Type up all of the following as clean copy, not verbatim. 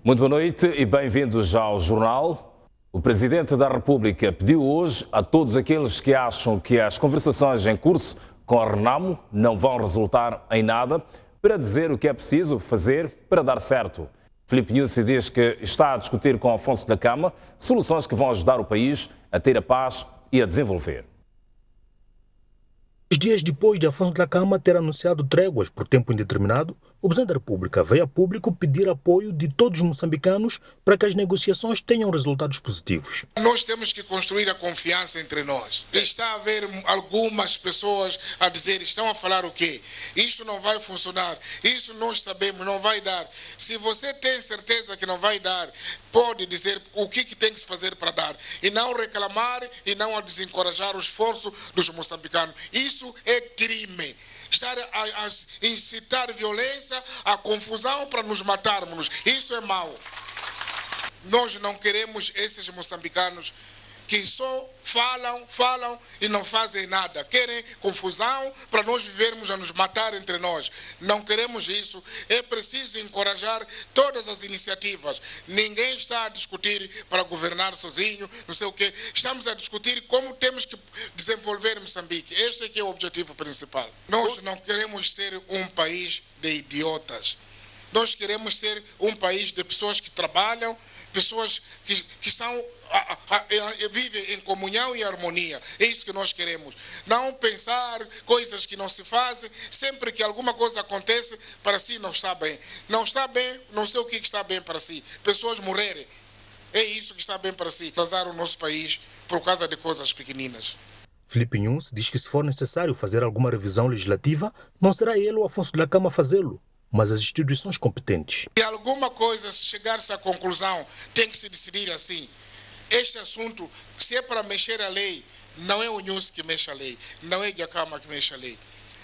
Muito boa noite e bem-vindos ao Jornal. O Presidente da República pediu hoje a todos aqueles que acham que as conversações em curso com a Renamo não vão resultar em nada para dizer o que é preciso fazer para dar certo. Filipe Nyusi diz que está a discutir com Afonso da Cama soluções que vão ajudar o país a ter a paz e a desenvolver. Dias depois de Afonso da Cama ter anunciado tréguas por tempo indeterminado, o Presidente da República veio a público pedir apoio de todos os moçambicanos para que as negociações tenham resultados positivos. Nós temos que construir a confiança entre nós. Está a haver algumas pessoas a dizer, estão a falar o quê? Isto não vai funcionar, isso nós sabemos, não vai dar. Se você tem certeza que não vai dar, pode dizer o que tem que se fazer para dar. E não reclamar e não a desencorajar o esforço dos moçambicanos. Isso é crime. Estar a incitar violência, a confusão para nos matarmos. Isso é mau. Nós não queremos esses moçambicanos que só falam e não fazem nada. Querem confusão para nós vivermos a nos matar entre nós. Não queremos isso. É preciso encorajar todas as iniciativas. Ninguém está a discutir para governar sozinho, não sei o quê. Estamos a discutir como temos que desenvolver Moçambique. Este é que é o objetivo principal. Nós não queremos ser um país de idiotas. Nós queremos ser um país de pessoas que trabalham, pessoas que vivem em comunhão e harmonia. É isso que nós queremos. Não pensar coisas que não se fazem, sempre que alguma coisa acontece, para si não está bem. Não está bem, não sei o que está bem para si. Pessoas morrerem. É isso que está bem para si. Atrasar o nosso país por causa de coisas pequeninas. Filipe Nyusi diz que se for necessário fazer alguma revisão legislativa, não será ele ou Afonso da Cama fazê-lo, mas as instituições competentes. Se alguma coisa chegar-se à conclusão, tem que se decidir assim. Este assunto, se é para mexer a lei, não é o Nyusi que mexe a lei, não é a Cama que mexe a lei.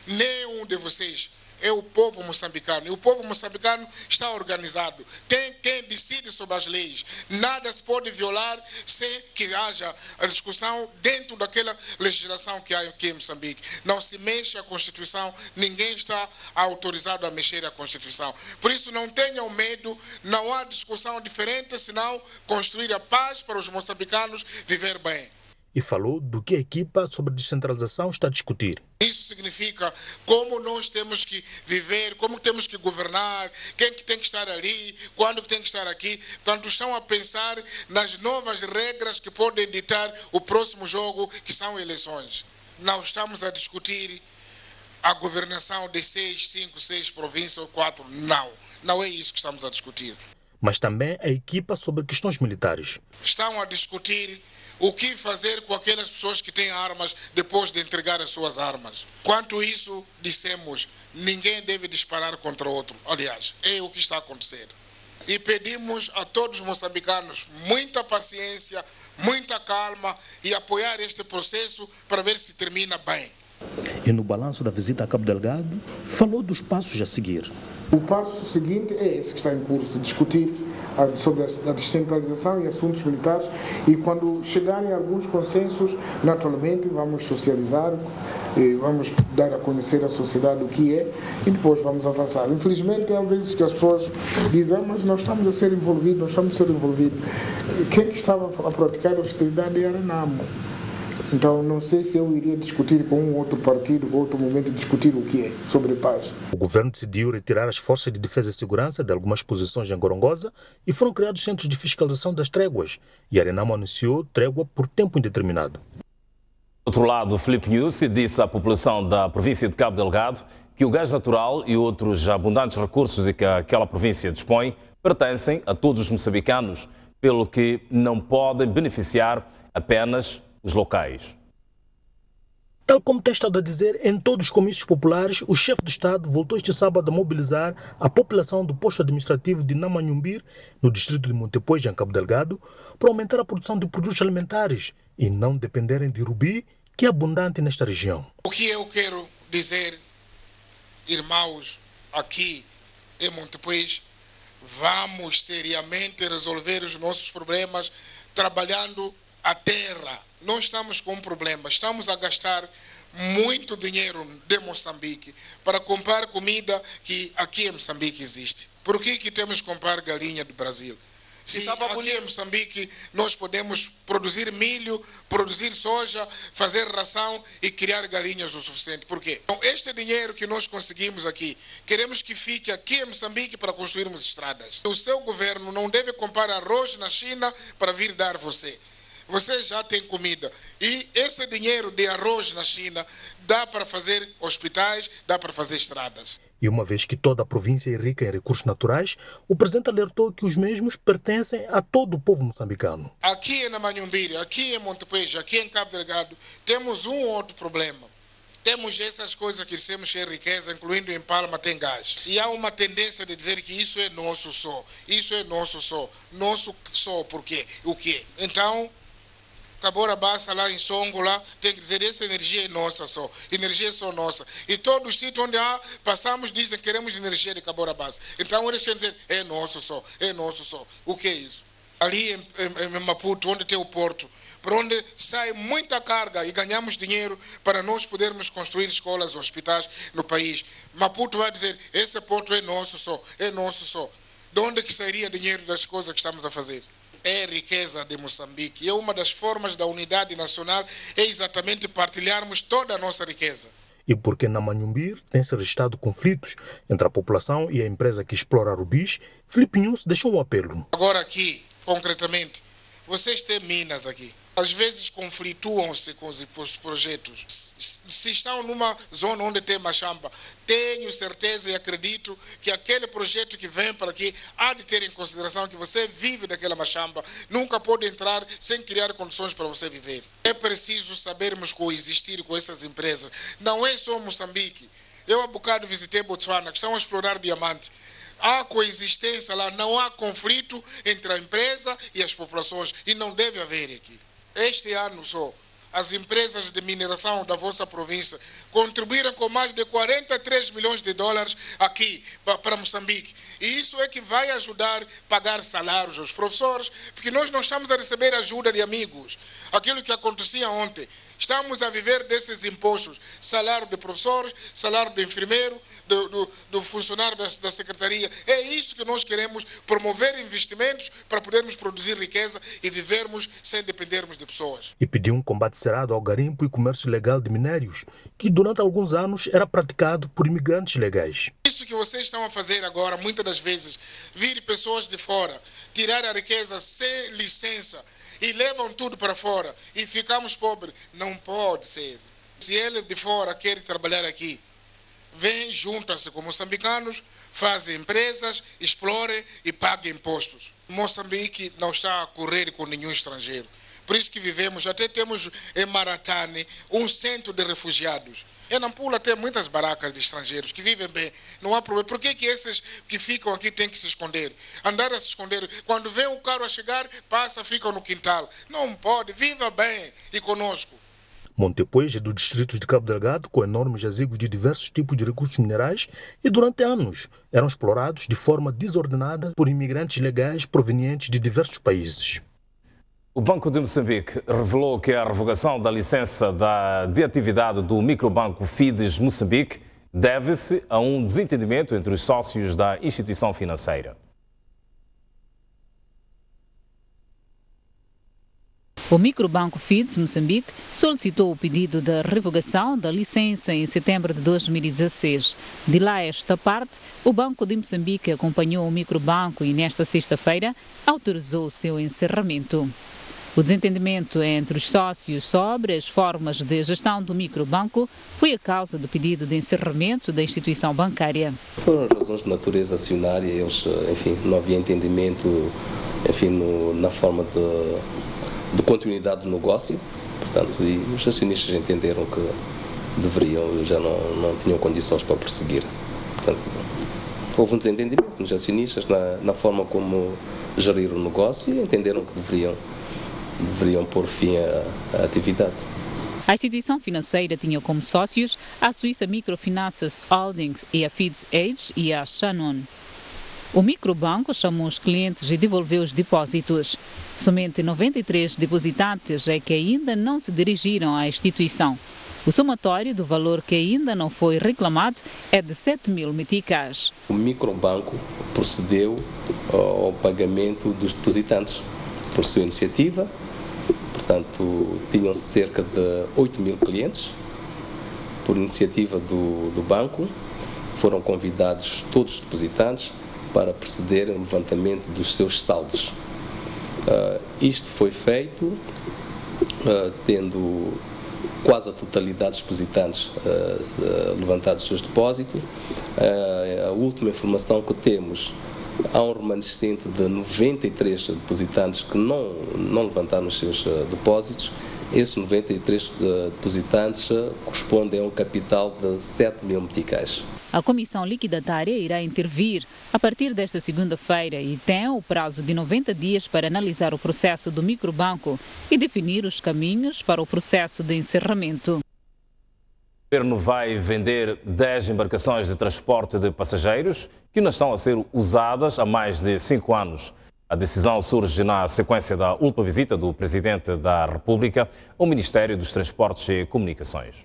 Nenhum de vocês é o povo moçambicano. E o povo moçambicano está organizado. Tem quem decide sobre as leis. Nada se pode violar sem que haja a discussão dentro daquela legislação que há aqui em Moçambique. Não se mexe a Constituição, ninguém está autorizado a mexer a Constituição. Por isso não tenham medo, não há discussão diferente, senão construir a paz para os moçambicanos viver bem. E falou do que a equipa sobre descentralização está a discutir. Isso significa como nós temos que viver, como temos que governar, quem que tem que estar ali, quando que tem que estar aqui. Portanto, estão a pensar nas novas regras que podem ditar o próximo jogo, que são eleições. Não estamos a discutir a governação de 6, 5, 6 províncias ou 4. Não é isso que estamos a discutir. Mas também a equipa sobre questões militares. Estão a discutir o que fazer com aquelas pessoas que têm armas depois de entregar as suas armas. Quanto a isso, dissemos, ninguém deve disparar contra outro. Aliás, é o que está a acontecer. E pedimos a todos os moçambicanos muita paciência, muita calma e apoiar este processo para ver se termina bem. E no balanço da visita a Cabo Delgado, falou dos passos a seguir. O passo seguinte é esse que está em curso, de discutir sobre a descentralização e assuntos militares, e quando chegarem alguns consensos, naturalmente vamos socializar, vamos dar a conhecer à sociedade o que é e depois vamos avançar. Infelizmente, há vezes que as pessoas dizem, mas nós estamos a ser envolvidos, Quem que estava a praticar a austeridade era a Renamo. Então, não sei se eu iria discutir com um outro partido, com outro momento, discutir o que é sobre paz. O governo decidiu retirar as forças de defesa e segurança de algumas posições em Gorongosa e foram criados centros de fiscalização das tréguas. E a Renamo anunciou trégua por tempo indeterminado. Por outro lado, Filipe Nyusi disse à população da província de Cabo Delgado que o gás natural e outros abundantes recursos de que aquela província dispõe pertencem a todos os moçambicanos, pelo que não podem beneficiar apenas os locais. Tal como tem estado a dizer em todos os comícios populares, o chefe do Estado voltou este sábado a mobilizar a população do posto administrativo de Namanhumbir, no distrito de Montepuez, em Cabo Delgado, para aumentar a produção de produtos alimentares e não dependerem de rubi, que é abundante nesta região. O que eu quero dizer, irmãos, aqui em Montepuez, vamos seriamente resolver os nossos problemas trabalhando a terra. Não estamos com um problema, estamos a gastar muito dinheiro de Moçambique para comprar comida que aqui em Moçambique existe. Por que temos que comprar galinha do Brasil? Se aqui em Moçambique nós podemos produzir milho, produzir soja, fazer ração e criar galinhas o suficiente. Por quê? Então, este dinheiro que nós conseguimos aqui, queremos que fique aqui em Moçambique para construirmos estradas. O seu governo não deve comprar arroz na China para vir dar você. Você já tem comida. E esse dinheiro de arroz na China dá para fazer hospitais, dá para fazer estradas. E uma vez que toda a província é rica em recursos naturais, o presidente alertou que os mesmos pertencem a todo o povo moçambicano. Aqui em Namanhumbiri, aqui em Montepuez, aqui em Cabo Delgado, temos um outro problema. Temos essas coisas que dissemos que é riqueza, incluindo em Palma tem gás. E há uma tendência de dizer que isso é nosso só. Isso é nosso só. Nosso só, por quê? O quê? Então, Cabora Bassa lá em Songo, lá, tem que dizer essa energia é nossa só. Energia é só nossa. E todos os sítios onde passamos dizem que queremos energia de Cabora Bassa. Então eles têm que dizer, é nosso só, é nosso só. O que é isso? Ali em Maputo, onde tem o porto, para onde sai muita carga e ganhamos dinheiro para nós podermos construir escolas e hospitais no país. Maputo vai dizer, esse porto é nosso só, é nosso só. De onde que sairia dinheiro das coisas que estamos a fazer? É riqueza de Moçambique. E uma das formas da unidade nacional é exatamente partilharmos toda a nossa riqueza. E porque na Namanhumbir tem-se registrado conflitos entre a população e a empresa que explora rubis, Filipe Nunes deixou um apelo. Agora aqui, concretamente, vocês têm minas aqui. Às vezes conflituam-se com os projetos. Se estão numa zona onde tem machamba, tenho certeza e acredito que aquele projeto que vem para aqui há de ter em consideração que você vive daquela machamba, nunca pode entrar sem criar condições para você viver. É preciso sabermos coexistir com essas empresas. Não é só Moçambique. Eu há bocado visitei Botswana, que estão a explorar diamante. Há coexistência lá, não há conflito entre a empresa e as populações, e não deve haver aqui. Este ano só, as empresas de mineração da vossa província contribuíram com mais de 43 milhões de dólares aqui para Moçambique. E isso é que vai ajudar a pagar salários aos professores, porque nós não estamos a receber ajuda de amigos. Aquilo que acontecia ontem, estamos a viver desses impostos, salário de professores, salário de enfermeiro, do funcionário da secretaria. É isso que nós queremos, promover investimentos para podermos produzir riqueza e vivermos sem dependermos de pessoas. E pediu um combate cerrado ao garimpo e comércio ilegal de minérios, que durante alguns anos era praticado por imigrantes legais. Isso que vocês estão a fazer agora, muitas das vezes, vir pessoas de fora, tirar a riqueza sem licença, e levam tudo para fora e ficamos pobres. Não pode ser. Se ele de fora quer trabalhar aqui, vem, juntam-se com moçambicanos, fazem empresas, explorem e pagam impostos. Moçambique não está a correr com nenhum estrangeiro. Por isso que vivemos, até temos em Maratane um centro de refugiados. Em Nampula tem muitas barracas de estrangeiros que vivem bem, não há problema. Por que esses que ficam aqui têm que se esconder? Andar a se esconder. Quando vem o carro a chegar, passa, ficam no quintal. Não pode, viva bem e conosco. Montepuez é do distrito de Cabo Delgado, com enormes jazigos de diversos tipos de recursos minerais e durante anos eram explorados de forma desordenada por imigrantes legais provenientes de diversos países. O Banco de Moçambique revelou que a revogação da licença de atividade do microbanco Fides Moçambique deve-se a um desentendimento entre os sócios da instituição financeira. O microbanco Fides Moçambique solicitou o pedido da revogação da licença em setembro de 2016. De lá a esta parte, o Banco de Moçambique acompanhou o microbanco e nesta sexta-feira autorizou o seu encerramento. O desentendimento entre os sócios sobre as formas de gestão do microbanco foi a causa do pedido de encerramento da instituição bancária. Foram razões de natureza acionária, eles, enfim, não havia entendimento, enfim, na forma de continuidade do negócio, portanto, e os acionistas entenderam que deveriam, já não tinham condições para prosseguir. Portanto, houve um desentendimento nos acionistas na forma como geriram o negócio e entenderam que deveriam pôr fim à atividade. A instituição financeira tinha como sócios a Suíça Microfinances Holdings e a Fides Age e a Shannon. O microbanco chamou os clientes e devolveu os depósitos. Somente 93 depositantes é que ainda não se dirigiram à instituição. O somatório do valor que ainda não foi reclamado é de 7.000 meticais. O microbanco procedeu ao pagamento dos depositantes por sua iniciativa. Portanto, tinham cerca de 8.000 clientes. Por iniciativa do banco, foram convidados todos os depositantes para procederem ao levantamento dos seus saldos. Isto foi feito tendo quase a totalidade dos depositantes levantados os seus depósitos. A última informação que temos, há um remanescente de 93 depositantes que não levantaram os seus depósitos. Esses 93 depositantes correspondem a um capital de 7.000 meticais. A Comissão Liquidatária irá intervir a partir desta segunda-feira e tem o prazo de 90 dias para analisar o processo do microbanco e definir os caminhos para o processo de encerramento. O governo vai vender 10 embarcações de transporte de passageiros que não estão a ser usadas há mais de 5 anos. A decisão surge na sequência da última visita do Presidente da República ao Ministério dos Transportes e Comunicações.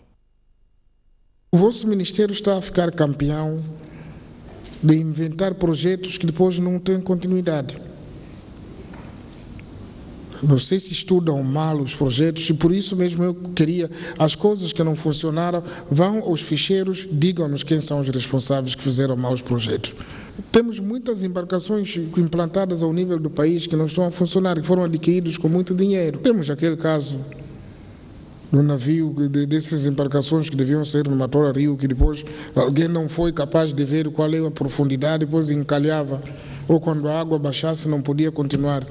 O vosso Ministério está a ficar campeão de inventar projetos que depois não têm continuidade. Não sei se estudam mal os projetos e por isso mesmo eu queria, as coisas que não funcionaram, vão aos ficheiros, digam-nos quem são os responsáveis que fizeram mal os projetos. Temos muitas embarcações implantadas ao nível do país que não estão a funcionar, que foram adquiridos com muito dinheiro. Temos aquele caso do navio, dessas embarcações que deviam sair no Matola Rio, que depois alguém não foi capaz de ver qual é a profundidade, depois encalhava, ou quando a água baixasse não podia continuar.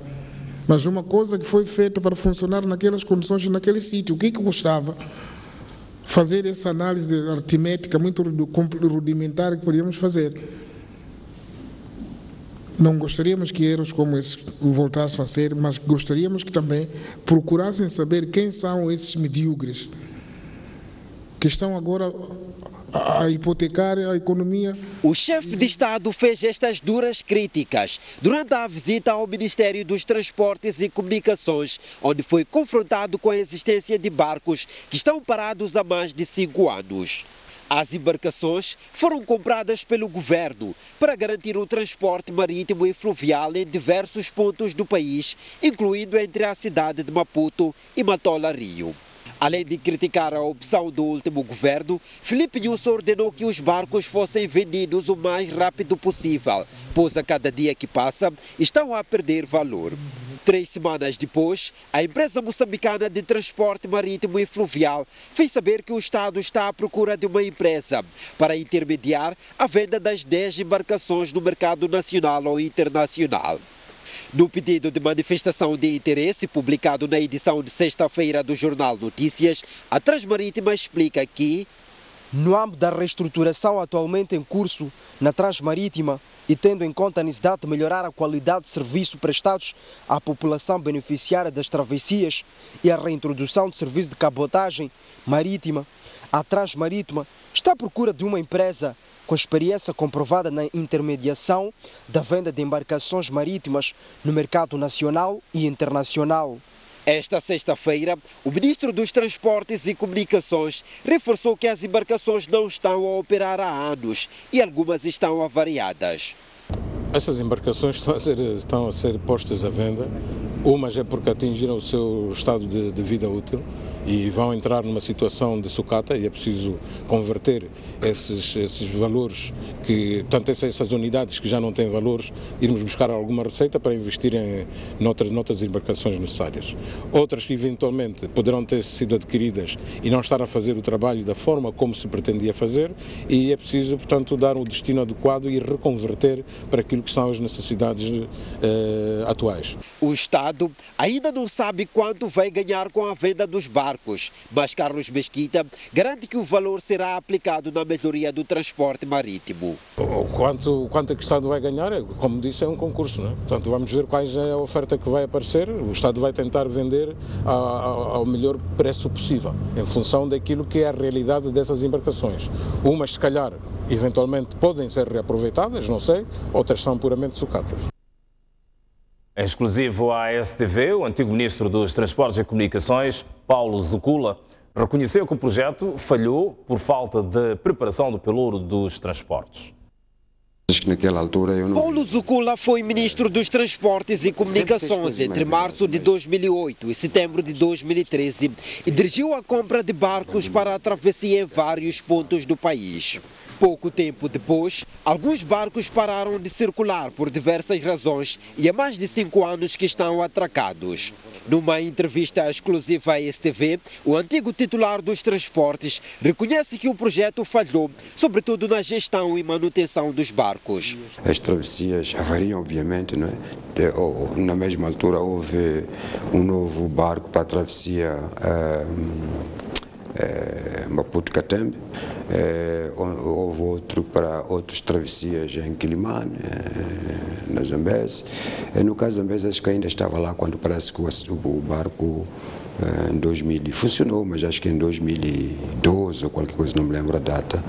Mas uma coisa que foi feita para funcionar naquelas condições, naquele sítio, o que custava fazer essa análise aritmética muito rudimentar que podíamos fazer? Não gostaríamos que erros como esses voltassem a ser, mas gostaríamos que também procurassem saber quem são esses medíocres que estão agora a hipotecar a economia. O chefe de Estado fez estas duras críticas durante a visita ao Ministério dos Transportes e Comunicações, onde foi confrontado com a existência de barcos que estão parados há mais de 5 anos. As embarcações foram compradas pelo governo para garantir o transporte marítimo e fluvial em diversos pontos do país, incluindo entre a cidade de Maputo e Matola Rio. Além de criticar a opção do último governo, Filipe Nyusi ordenou que os barcos fossem vendidos o mais rápido possível, pois a cada dia que passa estão a perder valor. 3 semanas depois, a empresa moçambicana de transporte marítimo e fluvial fez saber que o Estado está à procura de uma empresa para intermediar a venda das 10 embarcações no mercado nacional ou internacional. No pedido de manifestação de interesse publicado na edição de sexta-feira do Jornal Notícias, a Transmarítima explica que, no âmbito da reestruturação atualmente em curso na Transmarítima e tendo em conta a necessidade de melhorar a qualidade de serviço prestados à população beneficiária das travessias e a reintrodução de serviço de cabotagem marítima, a Transmarítima está à procura de uma empresa com experiência comprovada na intermediação da venda de embarcações marítimas no mercado nacional e internacional. Esta sexta-feira, o Ministro dos Transportes e Comunicações reforçou que as embarcações não estão a operar há anos e algumas estão avariadas. Essas embarcações estão a ser postas à venda. Umas é porque atingiram o seu estado de vida útil e vão entrar numa situação de sucata e é preciso converter esses valores, essas unidades que já não têm valores, irmos buscar alguma receita para investir noutras embarcações necessárias. Outras que eventualmente poderão ter sido adquiridas e não estar a fazer o trabalho da forma como se pretendia fazer e é preciso, portanto, dar um destino adequado e reconverter para aquilo que são as necessidades atuais. O Estado ainda não sabe quanto vai ganhar com a venda dos barcos, mas Carlos Mesquita garante que o valor será aplicado na melhoria do transporte marítimo. Quanto é que o Estado vai ganhar, como disse, é um concurso, não é? Portanto, vamos ver qual é a oferta que vai aparecer. O Estado vai tentar vender ao melhor preço possível, em função daquilo que é a realidade dessas embarcações. Umas, se calhar, eventualmente podem ser reaproveitadas, não sei, outras são puramente sucatas. Exclusivo à STV, o antigo Ministro dos Transportes e Comunicações, Paulo Zucula, reconheceu que o projeto falhou por falta de preparação do pelouro dos transportes. Naquela altura eu não... Paulo Zucula foi ministro dos Transportes e Comunicações entre março de 2008 e setembro de 2013 e dirigiu a compra de barcos para a travessia em vários pontos do país. Pouco tempo depois, alguns barcos pararam de circular por diversas razões e há mais de 5 anos que estão atracados. Numa entrevista exclusiva à STV, o antigo titular dos transportes reconhece que o projeto falhou, sobretudo na gestão e manutenção dos barcos. As travessias avariam, obviamente, não é? Na mesma altura houve um novo barco para a travessia Maputo-Catembe, houve outro para outras travessias em Quilimane, na Zambeze. No caso da Zambeze, acho que ainda estava lá quando parece que o barco em 2000 funcionou, mas acho que em 2012 ou qualquer coisa, não me lembro a data,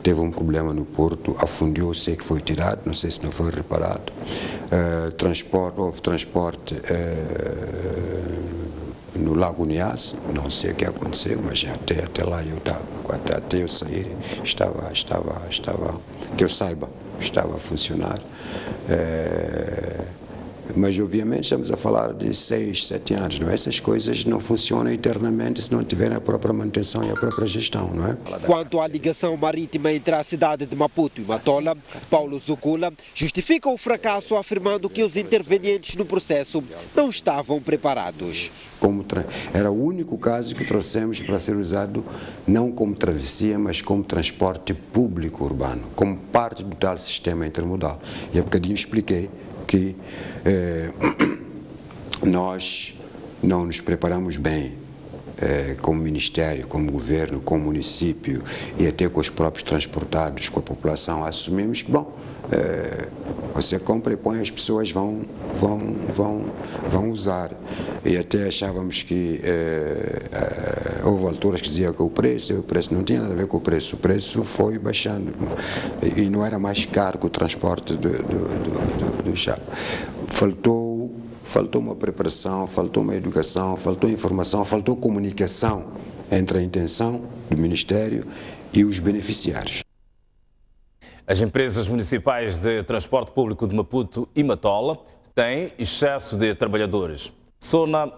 teve um problema no porto, afundiu, sei que foi tirado, não sei se não foi reparado. Houve transporte no Lago Niassa, não sei o que aconteceu, mas até lá até eu sair estava, que eu saiba, estava a funcionar. Mas obviamente estamos a falar de 6, 7 anos, não é? Essas coisas não funcionam eternamente se não tiverem a própria manutenção e a própria gestão, não é? Quanto à ligação marítima entre a cidade de Maputo e Matola, Paulo Zucula justifica o fracasso afirmando que os intervenientes no processo não estavam preparados. Era o único caso que trouxemos para ser usado não como travessia, mas como transporte público urbano, como parte do tal sistema intermodal. E há bocadinho expliquei que nós não nos preparamos bem como Ministério, como Governo, como município e até com os próprios transportados, com a população, assumimos que, bom, você compra e põe, as pessoas vão usar. E até achávamos que houve alturas que diziam que o preço não tinha nada a ver com o preço foi baixando e não era mais caro que o transporte do chá. Faltou uma preparação, faltou uma educação, faltou informação, faltou comunicação entre a intenção do Ministério e os beneficiários. As empresas municipais de transporte público de Maputo e Matola têm excesso de trabalhadores. Só na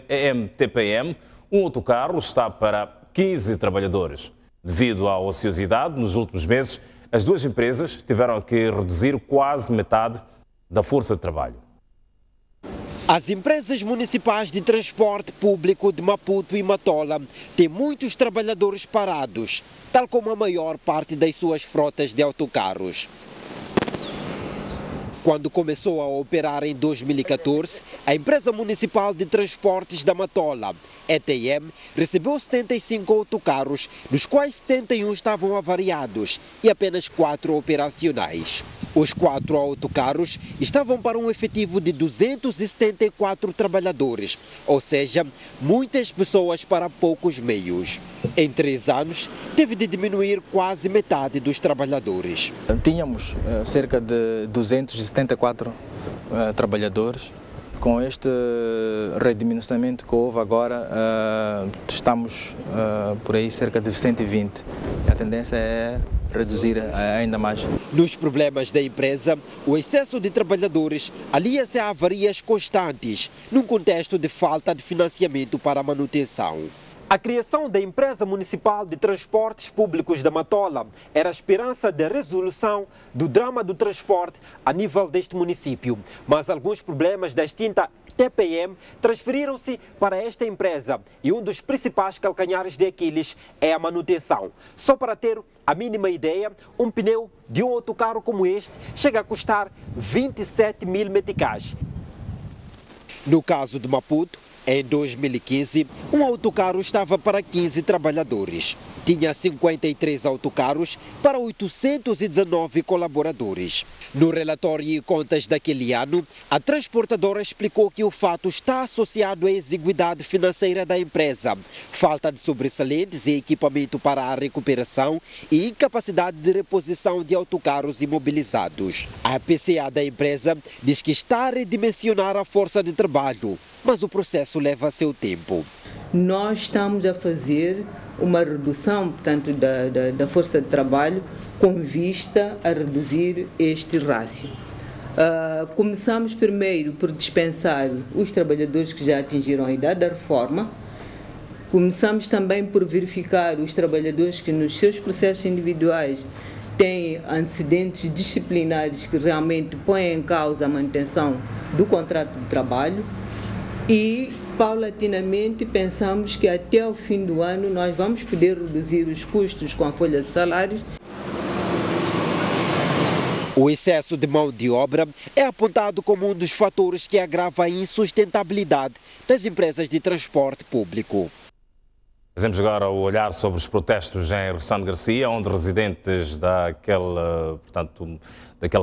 EMTPM, um autocarro está para 15 trabalhadores. Devido à ociosidade, nos últimos meses, as duas empresas tiveram que reduzir quase metade da força de trabalho. As empresas municipais de transporte público de Maputo e Matola têm muitos trabalhadores parados, tal como a maior parte das suas frotas de autocarros. Quando começou a operar em 2014, a empresa municipal de transportes da Matola, ETM, recebeu 75 autocarros, dos quais 71 estavam avariados e apenas 4 operacionais. Os 4 autocarros estavam para um efetivo de 274 trabalhadores, ou seja, muitas pessoas para poucos meios. Em 3 anos, teve de diminuir quase metade dos trabalhadores. Tínhamos cerca de 274 trabalhadores. Com este redimensionamento que houve agora, estamos por aí cerca de 120. A tendência é reduzir ainda mais. Nos problemas da empresa, o excesso de trabalhadores alia-se a avarias constantes, num contexto de falta de financiamento para a manutenção. A criação da empresa municipal de transportes públicos da Matola era a esperança de resolução do drama do transporte a nível deste município. Mas alguns problemas da extinta TPM transferiram-se para esta empresa e um dos principais calcanhares de Aquiles é a manutenção. Só para ter a mínima ideia, um pneu de um autocarro como este chega a custar 27 mil meticais. No caso de Maputo, em 2015, um autocarro estava para 15 trabalhadores. Tinha 53 autocarros para 819 colaboradores. No relatório e contas daquele ano, a transportadora explicou que o fato está associado à exiguidade financeira da empresa, falta de sobressalentes e equipamento para a recuperação e incapacidade de reposição de autocarros imobilizados. A PCA da empresa diz que está a redimensionar a força de trabalho, mas o processo leva seu tempo. nós estamos a fazer uma redução, portanto, da força de trabalho com vista a reduzir este rácio. Começamos primeiro por dispensar os trabalhadores que já atingiram a idade da reforma. Começamos também por verificar os trabalhadores que nos seus processos individuais têm antecedentes disciplinares que realmente põem em causa a manutenção do contrato de trabalho e, paulatinamente, pensamos que até o fim do ano nós vamos poder reduzir os custos com a folha de salários. O excesso de mão de obra é apontado como um dos fatores que agrava a insustentabilidade das empresas de transporte público. Fazemos agora o olhar sobre os protestos em Ressano Garcia, onde residentes daquela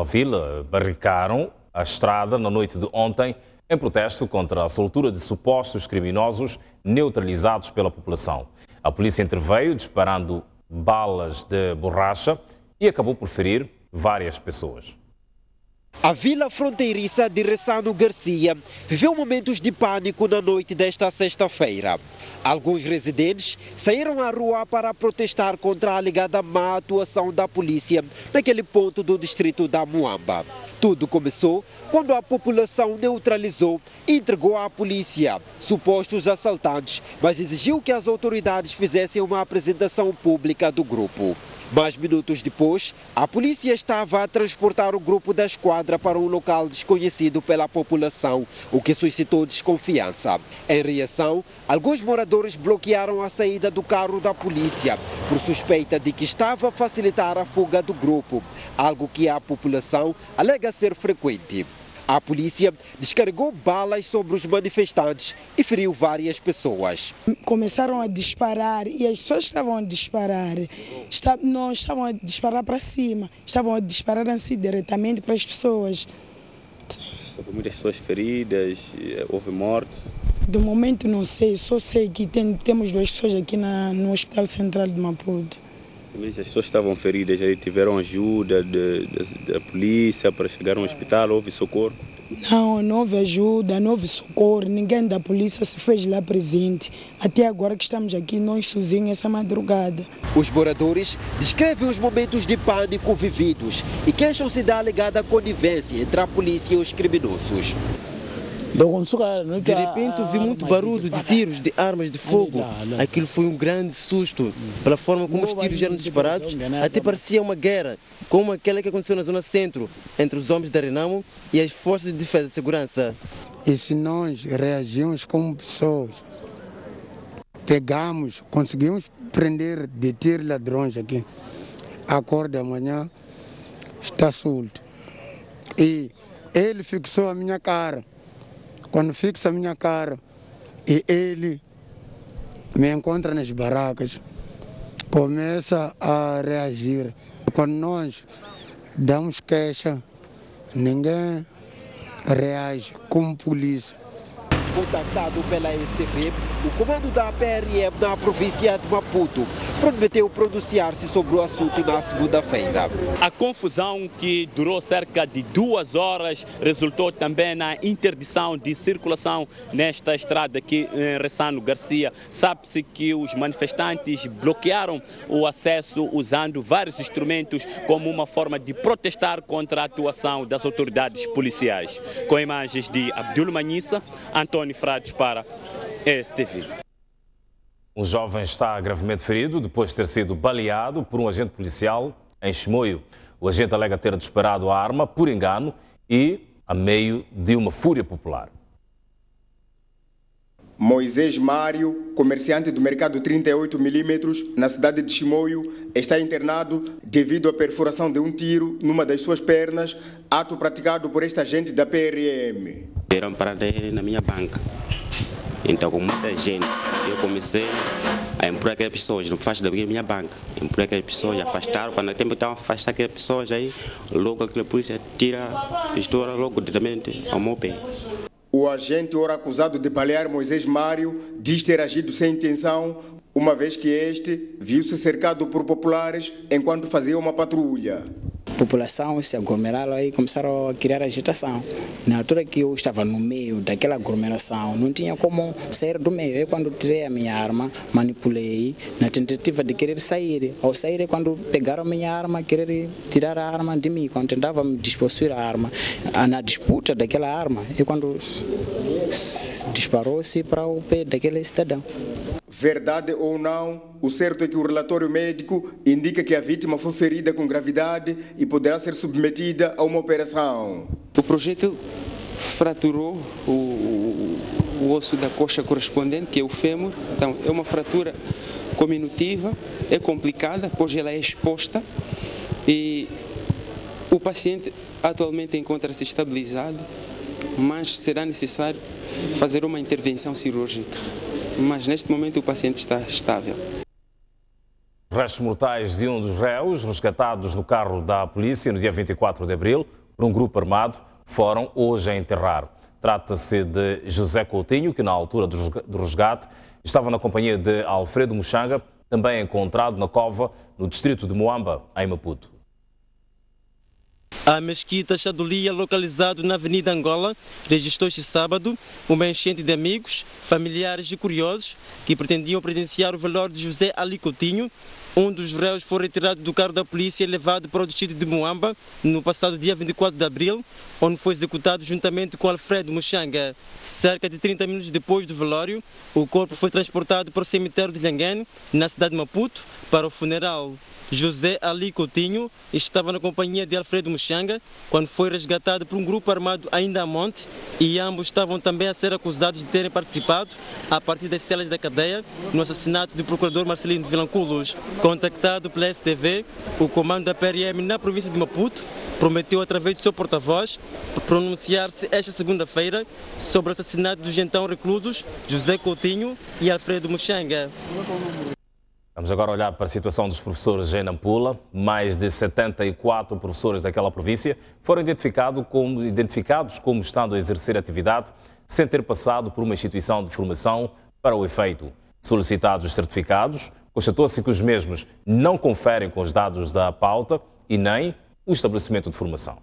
vila barricaram a estrada na noite de ontem em protesto contra a soltura de supostos criminosos neutralizados pela população. A polícia interveio disparando balas de borracha e acabou por ferir várias pessoas. A vila fronteiriça de Ressano Garcia viveu momentos de pânico na noite desta sexta-feira. Alguns residentes saíram à rua para protestar contra a alegada má atuação da polícia naquele ponto do distrito da Muamba. Tudo começou quando a população neutralizou e entregou à polícia supostos assaltantes, mas exigiu que as autoridades fizessem uma apresentação pública do grupo. Mas minutos depois, a polícia estava a transportar o grupo da esquadra para um local desconhecido pela população, o que suscitou desconfiança. Em reação, alguns moradores bloquearam a saída do carro da polícia por suspeita de que estava a facilitar a fuga do grupo, algo que a população alega ser frequente. A polícia descarregou balas sobre os manifestantes e feriu várias pessoas. Começaram a disparar e as pessoas estavam a disparar. Não estavam a disparar para cima, estavam a disparar assim diretamente para as pessoas. Houve muitas pessoas feridas, houve mortes? Do momento não sei, só sei que temos 2 pessoas aqui no Hospital Central de Maputo. As pessoas estavam feridas, aí tiveram ajuda da polícia para chegar ao hospital, houve socorro? Não houve ajuda, não houve socorro, ninguém da polícia se fez lá presente. Até agora que estamos aqui, nós sozinhos, essa madrugada. Os moradores descrevem os momentos de pânico vividos e queixam-se da alegada conivência entre a polícia e os criminosos. De repente vi muito barulho de tiros, de armas de fogo. Aquilo foi um grande susto, pela forma como os tiros eram disparados, até parecia uma guerra, como aquela que aconteceu na zona centro, entre os homens da Renamo e as forças de defesa e segurança. E se nós reagimos como pessoas, pegamos, conseguimos prender, deter ladrões aqui, acorda amanhã, está solto. E ele fixou a minha cara. Quando fixa a minha cara e ele me encontra nas barracas, começa a reagir. Quando nós damos queixa, ninguém reage como polícia. Contactado pela STV, o comando da PRM na província de Maputo prometeu pronunciar-se sobre o assunto na segunda-feira. A confusão, que durou cerca de 2 horas, resultou também na interdição de circulação nesta estrada aqui em Ressano Garcia. Sabe-se que os manifestantes bloquearam o acesso usando vários instrumentos como uma forma de protestar contra a atuação das autoridades policiais. Com imagens de Abdul Manissa, Antônio Frades para STV. Um jovem está gravemente ferido depois de ter sido baleado por um agente policial em Chimoio. O agente alega ter disparado a arma por engano e a meio de uma fúria popular. Moisés Mário, comerciante do mercado 38mm na cidade de Chimoio, está internado devido à perfuração de um tiro numa das suas pernas, ato praticado por este agente da PRM. Deram parada na minha banca, então com muita gente, eu comecei a empurrar aquelas pessoas, não faz da minha banca, empurrar aquelas pessoas, afastaram, quando o tempo estava a afastar aquelas pessoas, aí logo aquela polícia tira a pistola logo diretamente ao meu pé. O agente, ora acusado de balear Moisés Mário, diz ter agido sem intenção, uma vez que este viu-se cercado por populares enquanto fazia uma patrulha. população se aglomeraram aí, começaram a criar agitação. Na altura que eu estava no meio daquela aglomeração, não tinha como sair do meio. Eu, quando tirei a minha arma, manipulei na tentativa de querer sair. Ao sair é quando pegaram a minha arma, querer tirar a arma de mim, quando tentava me despossuir a arma. Na disputa daquela arma é quando disparou-se para o pé daquele cidadão. Verdade ou não, o certo é que o relatório médico indica que a vítima foi ferida com gravidade e poderá ser submetida a uma operação. O projétil fraturou o osso da coxa correspondente, que é o fêmur. Então, é uma fratura cominutiva, é complicada, pois ela é exposta e o paciente atualmente encontra-se estabilizado, mas será necessário fazer uma intervenção cirúrgica. Mas neste momento o paciente está estável. Os restos mortais de um dos réus, resgatados no carro da polícia no dia 24 de abril, por um grupo armado, foram hoje a enterrar. Trata-se de José Coutinho, que na altura do resgate estava na companhia de Alfredo Muxanga, também encontrado na cova no distrito de Moamba, em Maputo. A mesquita Chadolia, localizado na Avenida Angola, registrou este sábado uma enchente de amigos, familiares e curiosos que pretendiam presenciar o velório de José Ali Coutinho. Um dos réus foi retirado do carro da polícia e levado para o distrito de Moamba no passado dia 24 de abril, onde foi executado juntamente com Alfredo Muxanga. Cerca de 30 minutos depois do velório, o corpo foi transportado para o cemitério de Lhanguene, na cidade de Maputo, para o funeral. José Ali Coutinho estava na companhia de Alfredo Muxanga quando foi resgatado por um grupo armado ainda a monte, e ambos estavam também a ser acusados de terem participado, a partir das celas da cadeia, no assassinato do procurador Marcelino de Vilanculos. Contactado pela STV, o comando da PRM na província de Maputo prometeu, através do seu porta-voz, pronunciar-se esta segunda-feira sobre o assassinato dos então reclusos José Coutinho e Alfredo Muxanga. Vamos agora olhar para a situação dos professores em Nampula. Mais de 74 professores daquela província foram identificados como estando a exercer atividade sem ter passado por uma instituição de formação para o efeito. Solicitados os certificados, constatou-se que os mesmos não conferem com os dados da pauta e nem o estabelecimento de formação.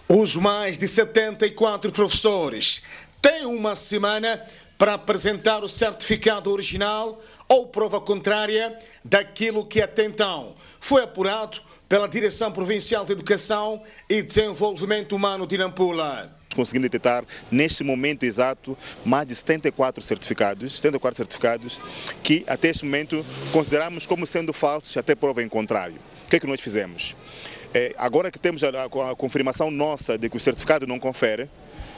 Os mais de 74 professores têm uma semana para apresentar o certificado original ou prova contrária daquilo que até então foi apurado pela Direção Provincial de Educação e Desenvolvimento Humano de Nampula. Conseguimos detectar, neste momento exato, mais de 74 certificados que, até este momento, consideramos como sendo falsos até prova em contrário. O que é que nós fizemos? Agora que temos a confirmação nossa de que o certificado não confere,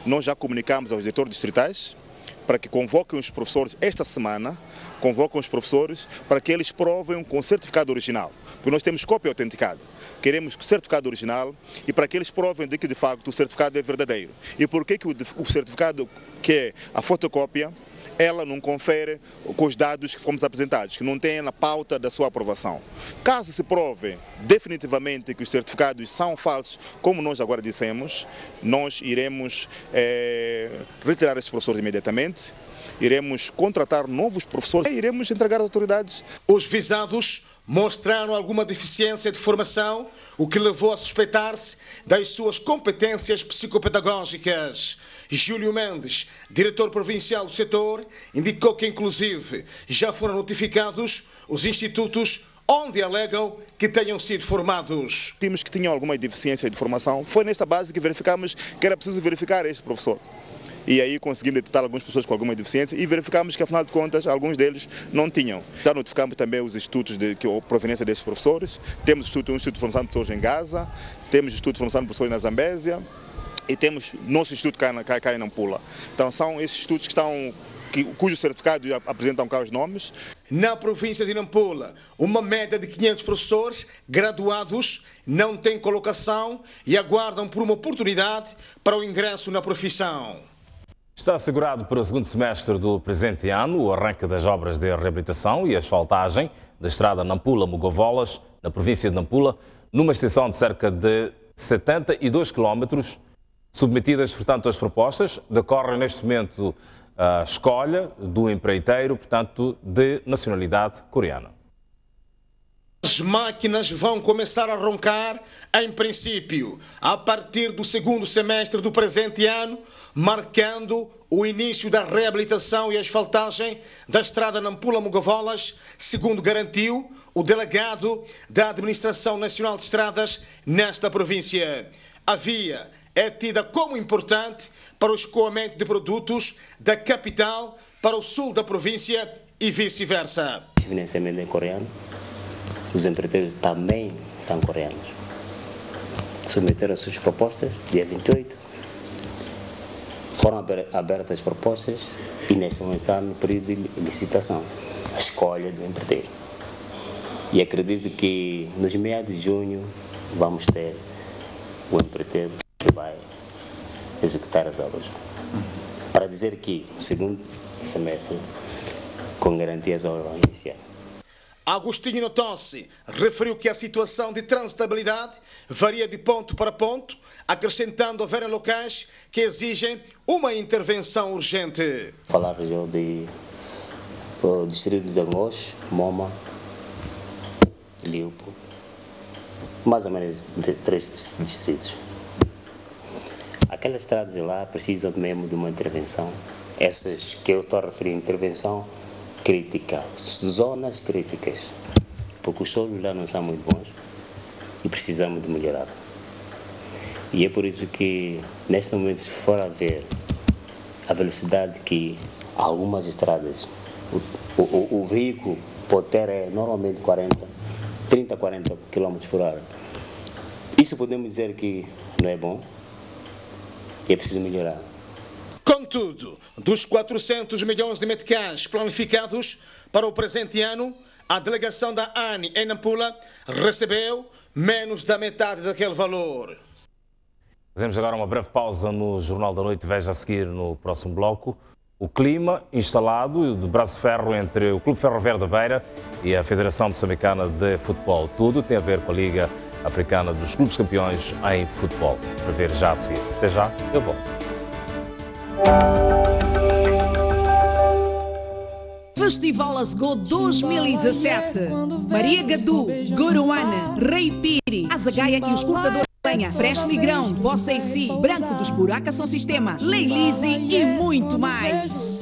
nós já comunicamos aos diretores distritais para que convoquem os professores esta semana, para que eles provem com o certificado original, porque nós temos cópia autenticada. Queremos o certificado original e para que eles provem de que de facto o certificado é verdadeiro. E por que o certificado, que é a fotocópia, ela não confere com os dados que fomos apresentados, que não tem na pauta da sua aprovação. Caso se prove definitivamente que os certificados são falsos, como nós agora dissemos, nós iremos retirar esses professores imediatamente, iremos contratar novos professores e iremos entregar às autoridades. Os visados mostraram alguma deficiência de formação, o que levou a suspeitar-se das suas competências psicopedagógicas. Júlio Mendes, diretor provincial do setor, indicou que, inclusive, já foram notificados os institutos onde alegam que tenham sido formados. Temos que tinham alguma deficiência de formação. Foi nesta base que verificamos que era preciso verificar este professor. E aí conseguimos detectar algumas pessoas com alguma deficiência e verificamos que, afinal de contas, alguns deles não tinham. Já notificamos também os institutos de proveniência destes professores. Temos um instituto de formação de professores em Gaza, temos instituto de formação de professores na Zambésia e temos nosso instituto cá em Nampula. Então são esses institutos cujos certificados apresentam cá os nomes. Na província de Nampula, uma média de 500 professores graduados não têm colocação e aguardam por uma oportunidade para o ingresso na profissão. Está assegurado para o segundo semestre do presente ano o arranque das obras de reabilitação e asfaltagem da estrada Nampula-Mogovolas, na província de Nampula, numa extensão de cerca de 72 quilómetros. Submetidas, portanto, as propostas, decorre neste momento a escolha do empreiteiro, portanto, de nacionalidade coreana. As máquinas vão começar a roncar, em princípio, a partir do segundo semestre do presente ano, marcando o início da reabilitação e asfaltagem da estrada Nampula-Mogavolas, segundo garantiu o delegado da Administração Nacional de Estradas nesta província. A via é tida como importante para o escoamento de produtos da capital para o sul da província e vice-versa. O financiamento é coreano, os empreiteiros também são coreanos. Submeteram suas propostas dia 28, foram abertas as propostas e nesse momento está no período de licitação, a escolha do empreiteiro. E acredito que nos meados de junho vamos ter o empreiteiro que vai executar as obras. Para dizer que no segundo semestre, com garantia, as obras vão iniciar. Agostinho Notossi referiu que a situação de transitabilidade varia de ponto para ponto, acrescentando haverem locais que exigem uma intervenção urgente. Palavras do distrito de Angos, Moma, Liupo, mais ou menos de 3 distritos. Aquelas estradas lá precisam mesmo de uma intervenção. Essas que eu estou a referir, intervenção crítica, zonas críticas, porque os solos lá não são muito bons e precisamos de melhorar. E é por isso que, neste momento, se for a ver a velocidade que algumas estradas, o veículo pode ter normalmente 30, 40 km por hora. Isso podemos dizer que não é bom e é preciso melhorar. Contudo, dos 400 milhões de meticais planificados para o presente ano, a delegação da ANI em Nampula recebeu menos da metade daquele valor. Fazemos agora uma breve pausa no Jornal da Noite. Veja a seguir no próximo bloco o clima instalado do braço de ferro entre o Clube Ferroviário da Beira e a Federação Moçambicana de Futebol. Tudo tem a ver com a Liga Africana dos Clubes Campeões em Futebol. Para ver já a seguir. Até já, eu volto. Festival Asgo 2017. Maria Gadu, Goruana, Rei Piri, Azagaia e os cortadores de lenha, Freshly Grão, Bossa e Si, Branco dos Buracas São Sistema, Leilize e muito mais.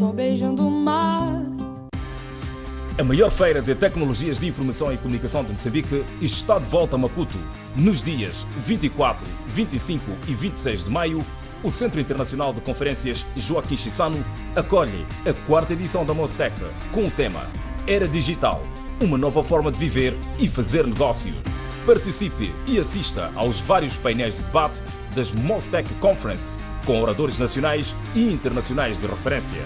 A maior feira de tecnologias de informação e comunicação de Moçambique está de volta a Maputo. Nos dias 24, 25 e 26 de maio, o Centro Internacional de Conferências Joaquim Chissano acolhe a 4ª edição da Mostec com o tema Era Digital, uma nova forma de viver e fazer negócios. Participe e assista aos vários painéis de debate das Mostec Conference, com oradores nacionais e internacionais de referência.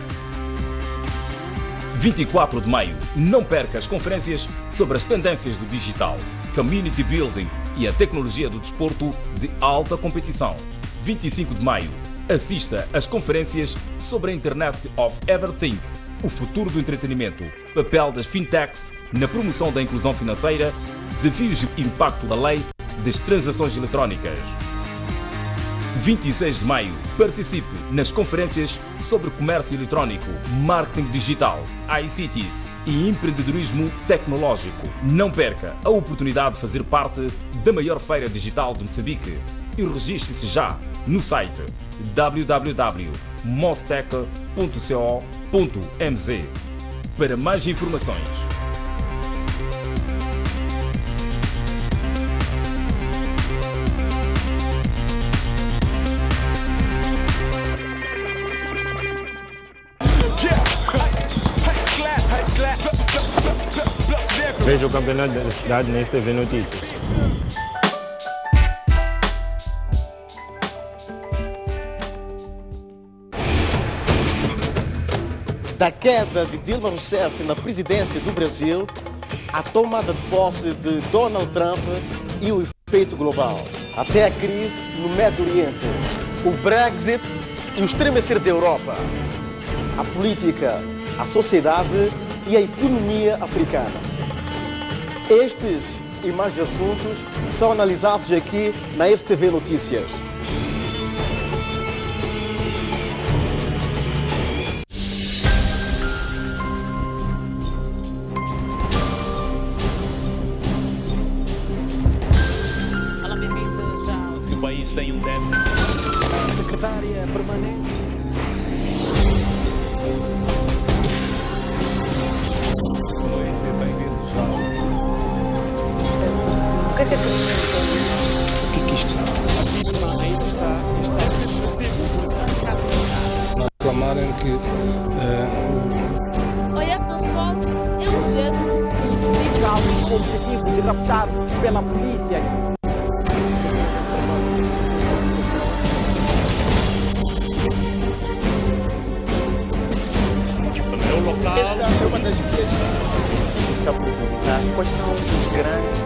24 de maio, não perca as conferências sobre as tendências do digital, community building e a tecnologia do desporto de alta competição. 25 de maio, assista às conferências sobre a Internet of Everything, o futuro do entretenimento, papel das fintechs na promoção da inclusão financeira, desafios e impacto da lei das transações eletrónicas. 26 de maio, participe nas conferências sobre comércio eletrónico, marketing digital, ICTs e empreendedorismo tecnológico. Não perca a oportunidade de fazer parte da maior feira digital de Moçambique e registre-se já no site www.mostec.co.mz. Para mais informações. Veja o campeonato da cidade na STV Notícias. Da queda de Dilma Rousseff na presidência do Brasil, a tomada de posse de Donald Trump e o efeito global, até a crise no Médio Oriente, o Brexit e o estremecer da Europa, a política, a sociedade e a economia africana. Estes e mais assuntos são analisados aqui na STV Notícias. país tem um déficit. Secretária permanente. Bem-vindos ao... O que é que isto sabe? A vítima ainda está reclamarem que olhar para o sol é um gesto simples. Algo com o objetivo de raptar pela polícia. No local. Esta é uma das vias. Está por perguntar quais são os grandes.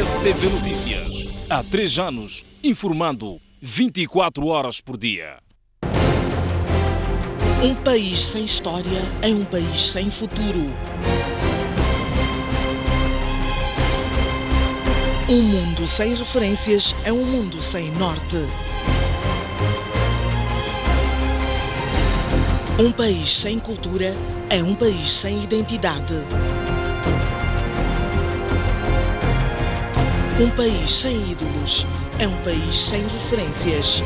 STV Notícias. Há 3 anos, informando 24 horas por dia. Um país sem história é um país sem futuro. Um mundo sem referências é um mundo sem norte. Um país sem cultura é um país sem identidade. Um país sem ídolos é um país sem referências.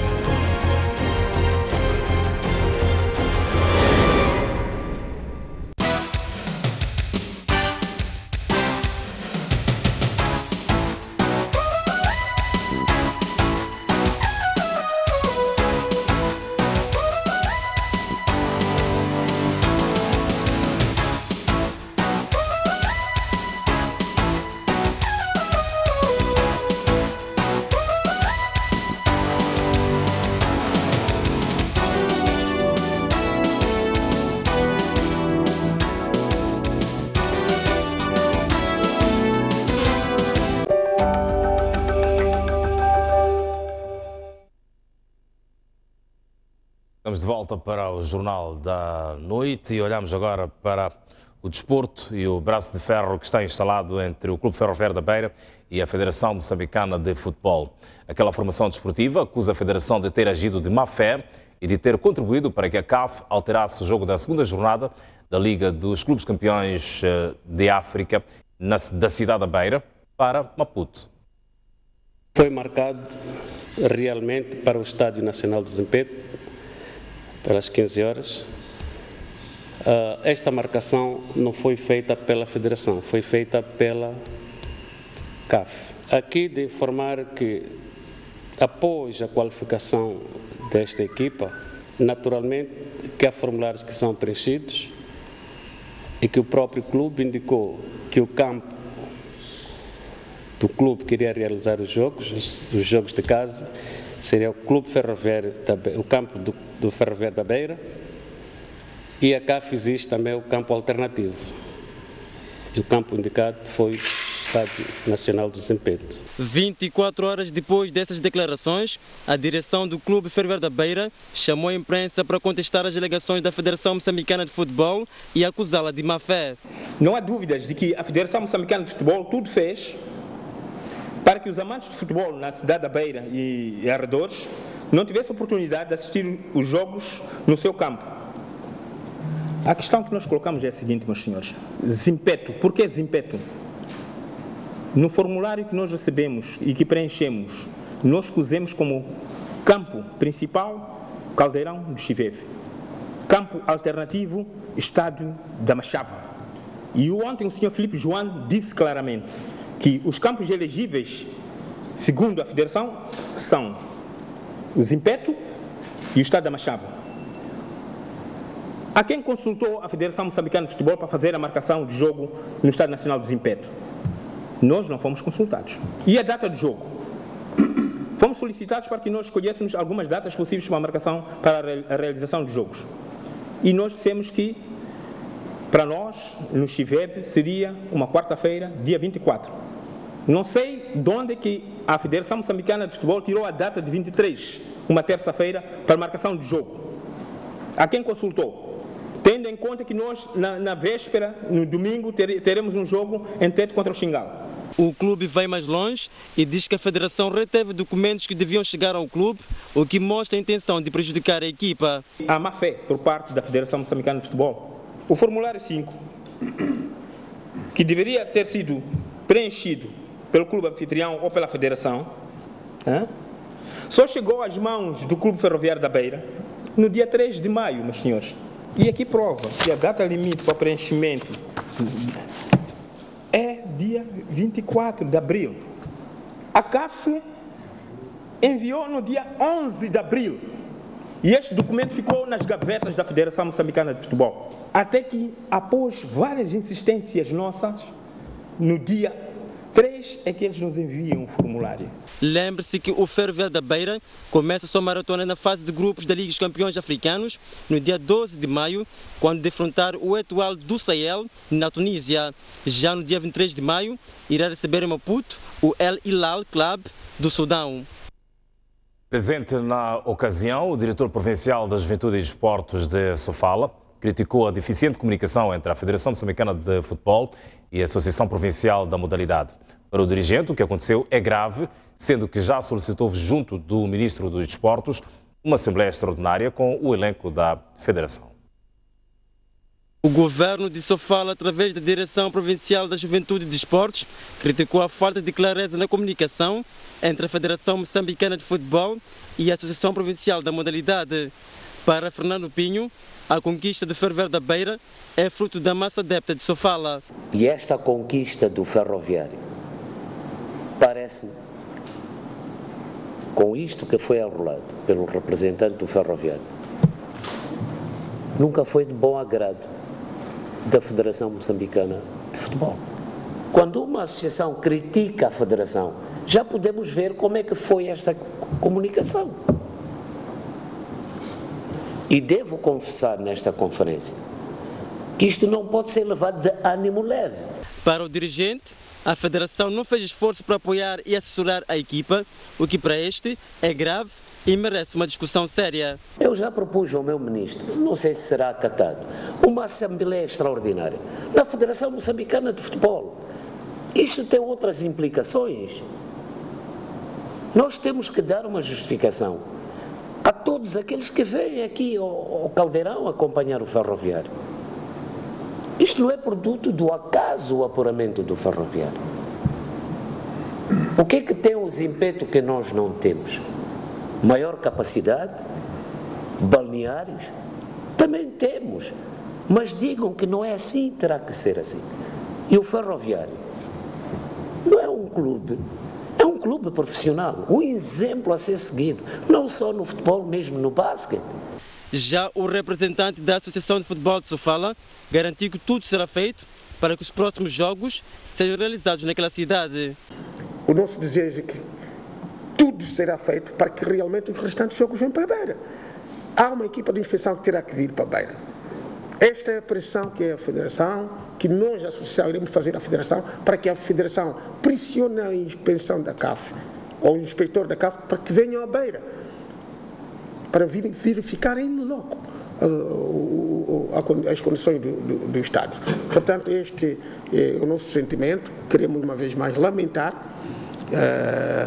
Estamos de volta para o Jornal da Noite e olhamos agora para o desporto e o braço de ferro que está instalado entre o Clube Ferroviário da Beira e a Federação Moçambicana de Futebol. Aquela formação desportiva acusa a Federação de ter agido de má fé e de ter contribuído para que a CAF alterasse o jogo da segunda jornada da Liga dos Clubes Campeões de África da cidade da Beira para Maputo. Foi marcado realmente para o Estádio Nacional do Zimpeto, pelas 15 horas. Esta marcação não foi feita pela Federação, foi feita pela CAF. Aqui de informar que, após a qualificação desta equipa, naturalmente que há formulários que são preenchidos e que o próprio clube indicou que o campo do clube que iria realizar os jogos de casa, seria o Clube Ferroviário, o campo do Ferroviário da Beira, e a CAF existe também o campo alternativo. E o campo indicado foi o Estádio Nacional do Zimpeto. 24 horas depois dessas declarações, a direção do Clube Ferroviário da Beira chamou a imprensa para contestar as alegações da Federação Moçambicana de Futebol e acusá-la de má-fé. Não há dúvidas de que a Federação Moçambicana de Futebol tudo fez para que os amantes de futebol na cidade da Beira e arredores não tivessem oportunidade de assistir os jogos no seu campo. A questão que nós colocamos é a seguinte, meus senhores. Zimpeto. Por que Zimpeto? No formulário que nós recebemos e que preenchemos, nós pusemos como campo principal Caldeirão do Chiveve. Campo alternativo, Estádio da Machava. E ontem o senhor Filipe João disse claramente que os campos elegíveis, segundo a Federação, são o Zimpeto e o Estádio da Machava. A quem consultou a Federação Moçambicana de Futebol para fazer a marcação de jogo no Estádio Nacional do Zimpeto? Nós não fomos consultados. E a data de jogo? Fomos solicitados para que nós escolhêssemos algumas datas possíveis para a marcação, para a realização de jogos. E nós dissemos que, para nós, no Chiveve, seria uma quarta-feira, dia 24. Não sei de onde que a Federação Moçambicana de Futebol tirou a data de 23, uma terça-feira, para a marcação de jogo. A quem consultou? Tendo em conta que nós, na véspera, no domingo, teremos um jogo em Tete contra o Xingal. O clube vai mais longe e diz que a Federação reteve documentos que deviam chegar ao clube, o que mostra a intenção de prejudicar a equipa. Há má fé por parte da Federação Moçambicana de Futebol. O formulário 5, que deveria ter sido preenchido pelo clube anfitrião ou pela federação, só chegou às mãos do Clube Ferroviário da Beira no dia 3 de maio, meus senhores. E aqui prova que a data limite para preenchimento é dia 24 de abril. A CAF enviou no dia 11 de abril. E este documento ficou nas gavetas da Federação Moçambicana de Futebol. Até que, após várias insistências nossas, no dia 3 é que eles nos enviam um formulário. Lembre-se que o Ferroviário da Beira começa sua maratona na fase de grupos da Liga dos Campeões Africanos no dia 12 de maio, quando defrontar o Etoile do Sahel na Tunísia. Já no dia 23 de maio, irá receber em Maputo o El Hilal Club do Sudão. Presente na ocasião, o diretor provincial da Juventude e Desportos de Sofala criticou a deficiente comunicação entre a Federação Moçambicana de Futebol e a Associação Provincial da Modalidade. Para o dirigente, o que aconteceu é grave, sendo que já solicitou junto do Ministro dos Desportos uma Assembleia Extraordinária com o elenco da Federação. O governo de Sofala, através da Direção Provincial da Juventude e Desportos, criticou a falta de clareza na comunicação entre a Federação Moçambicana de Futebol e a Associação Provincial da Modalidade. Para Fernando Pinho, a conquista do Ferroviário da Beira é fruto da massa adepta de Sofala. E esta conquista do Ferroviário parece, com isto que foi arrolado pelo representante do Ferroviário, nunca foi de bom agrado da Federação Moçambicana de Futebol. Quando uma associação critica a Federação, já podemos ver como é que foi esta comunicação. E devo confessar nesta conferência que isto não pode ser levado de ânimo leve. Para o dirigente, a Federação não fez esforço para apoiar e assessorar a equipa, o que para este é grave e merece uma discussão séria. Eu já propus ao meu ministro, não sei se será acatado, uma Assembleia Extraordinária na Federação Moçambicana de Futebol. Isto tem outras implicações. Nós temos que dar uma justificação a todos aqueles que vêm aqui ao Caldeirão acompanhar o Ferroviário. Isto não é produto do acaso o apuramento do Ferroviário. O que é que tem o Zimpeto que nós não temos? Maior capacidade, balneários, também temos. Mas digam que não é assim, terá que ser assim. E o Ferroviário não é um clube, é um clube profissional, um exemplo a ser seguido, não só no futebol, mesmo no basquete. Já o representante da Associação de Futebol de Sofala garantiu que tudo será feito para que os próximos jogos sejam realizados naquela cidade. O nosso desejo é que tudo será feito para que realmente os restantes jogos venham para a Beira. Há uma equipa de inspeção que terá que vir para a Beira. Esta é a pressão que é a Federação, que nós, a Associação, iremos fazer à Federação, para que a Federação pressione a inspeção da CAF, ou o inspetor da CAF, para que venham à Beira, para verificarem no loco as condições do Estado. Portanto, este é o nosso sentimento. Queremos, uma vez mais, lamentar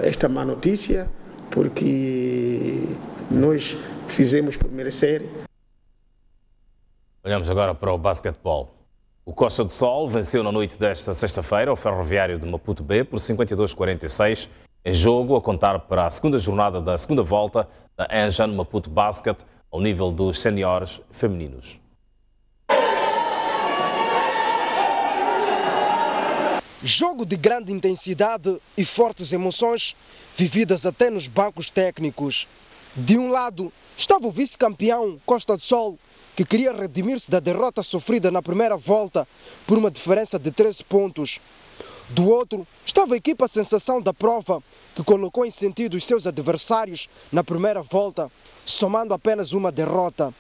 esta má notícia, porque nós fizemos por merecer. Olhamos agora para o basquetebol. O Costa do Sol venceu na noite desta sexta-feira o Ferroviário de Maputo B por 52-46, em jogo a contar para a segunda jornada da segunda volta da Enjan Maputo Basket ao nível dos seniores femininos. Jogo de grande intensidade e fortes emoções vividas até nos bancos técnicos. De um lado estava o vice-campeão Costa do Sol, que queria redimir-se da derrota sofrida na primeira volta por uma diferença de 13 pontos. Do outro estava a equipa sensação da prova, que colocou em sentido os seus adversários na primeira volta, somando apenas uma derrota.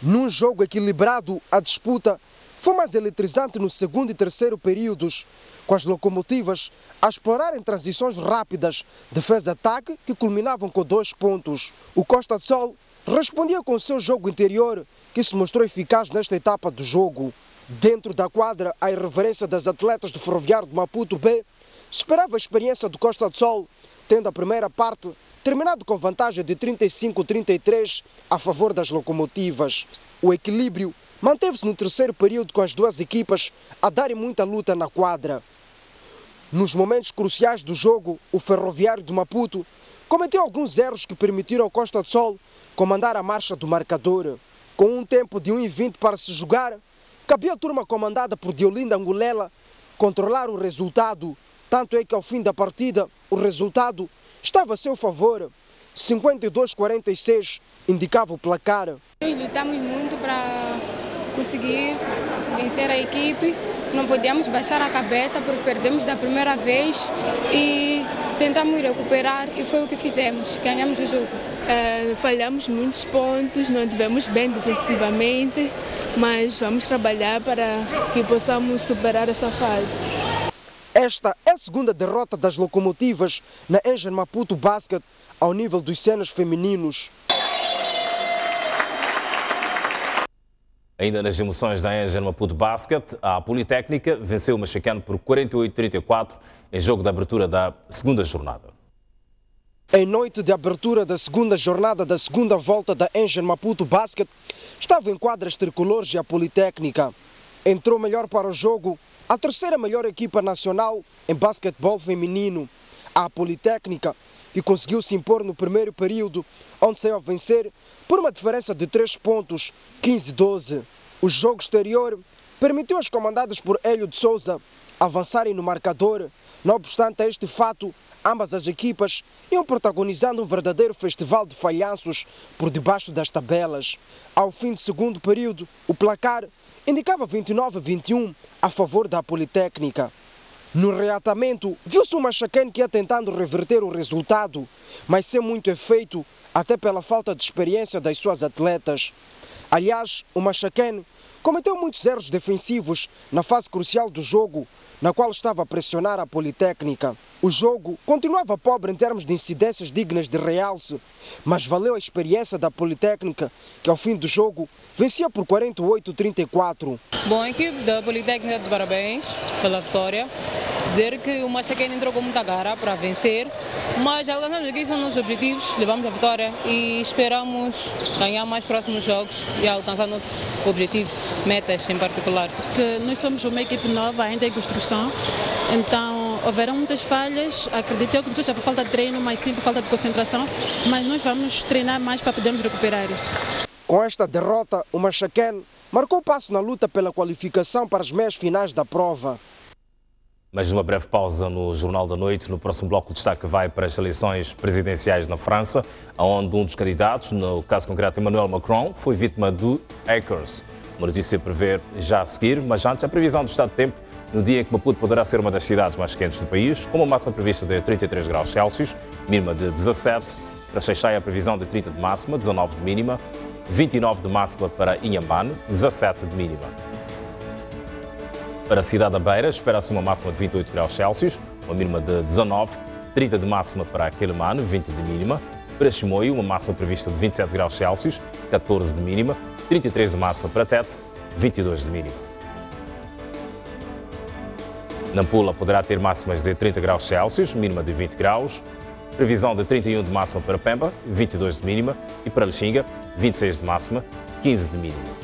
Num jogo equilibrado, a disputa foi mais eletrizante no segundo e terceiro períodos, com as locomotivas a explorarem transições rápidas, defesa-ataque, que culminavam com 2 pontos. O Costa do Sol respondia com o seu jogo interior, que se mostrou eficaz nesta etapa do jogo. Dentro da quadra, a irreverência das atletas do Ferroviário de Maputo B superava a experiência do Costa do Sol, tendo a primeira parte terminado com vantagem de 35-33 a favor das locomotivas. O equilíbrio manteve-se no terceiro período, com as duas equipas a darem muita luta na quadra. Nos momentos cruciais do jogo, o Ferroviário de Maputo cometeu alguns erros que permitiram ao Costa do Sol comandar a marcha do marcador. Com um tempo de 1:20 para se jogar, cabia a turma comandada por Diolinda Angulela controlar o resultado, tanto é que ao fim da partida o resultado estava a seu favor. 52-46 indicava o placar. Lutamos muito para conseguir vencer a equipe, não podíamos baixar a cabeça porque perdemos da primeira vez e tentamos recuperar e foi o que fizemos, ganhamos o jogo. Falhamos muitos pontos, não tivemos bem defensivamente, mas vamos trabalhar para que possamos superar essa fase. Esta é a segunda derrota das locomotivas na Engen Maputo Basket ao nível dos cenas femininos. Ainda nas emoções da Engen Maputo Basket, a Politécnica venceu o Machacano por 48-34 em jogo de abertura da segunda jornada. Em noite de abertura da segunda jornada da segunda volta da Engen Maputo Basket, estava em quadras tricolores e a Politécnica entrou melhor para o jogo, a terceira melhor equipa nacional em basquetebol feminino, a Politécnica, e conseguiu se impor no primeiro período, onde saiu a vencer por uma diferença de 3 pontos, 15-12. O jogo exterior permitiu as comandadas por Hélio de Souza avançarem no marcador. Não obstante a este fato, ambas as equipas iam protagonizando um verdadeiro festival de falhanços por debaixo das tabelas. Ao fim do segundo período, o placar indicava 29-21 a favor da Politécnica. No reatamento, viu-se um Machacane que ia tentando reverter o resultado, mas sem muito efeito, até pela falta de experiência das suas atletas. Aliás, o Machacane cometeu muitos erros defensivos na fase crucial do jogo, na qual estava a pressionar a Politécnica. O jogo continuava pobre em termos de incidências dignas de realce, mas valeu a experiência da Politécnica, que ao fim do jogo vencia por 48-34. Bom, a equipe da Politécnica de parabéns pela vitória. Dizer que o Machacane entrou com muita garra para vencer, mas alcançamos aqui são nossos objetivos, levamos a vitória e esperamos ganhar mais próximos jogos e alcançar nossos objetivos, metas em particular. Que nós somos uma equipe nova, ainda em construção, então houveram muitas falhas, acredito eu que não seja por falta de treino, mas sim por falta de concentração, mas nós vamos treinar mais para podermos recuperar isso. Com esta derrota, o Machacane marcou passo na luta pela qualificação para as meias finais da prova. Mas uma breve pausa no Jornal da Noite. No próximo bloco, o destaque vai para as eleições presidenciais na França, onde um dos candidatos, no caso concreto Emmanuel Macron, foi vítima do hackers. Uma notícia a prever já a seguir, mas antes a previsão do estado de tempo no dia em que Maputo poderá ser uma das cidades mais quentes do país, com uma máxima prevista de 33 graus Celsius, mínima de 17. Para Xai-Xai, a previsão de 30 de máxima, 19 de mínima, 29 de máxima para Inhambane, 17 de mínima. Para a cidade da Beira, espera-se uma máxima de 28 graus Celsius, uma mínima de 19, 30 de máxima para Quelimane, 20 de mínima. Para Chimoio, uma máxima prevista de 27 graus Celsius, 14 de mínima, 33 de máxima para Tete, 22 de mínima. Nampula poderá ter máximas de 30 graus Celsius, mínima de 20 graus. Previsão de 31 de máxima para Pemba, 22 de mínima. E para Lixinga, 26 de máxima, 15 de mínima.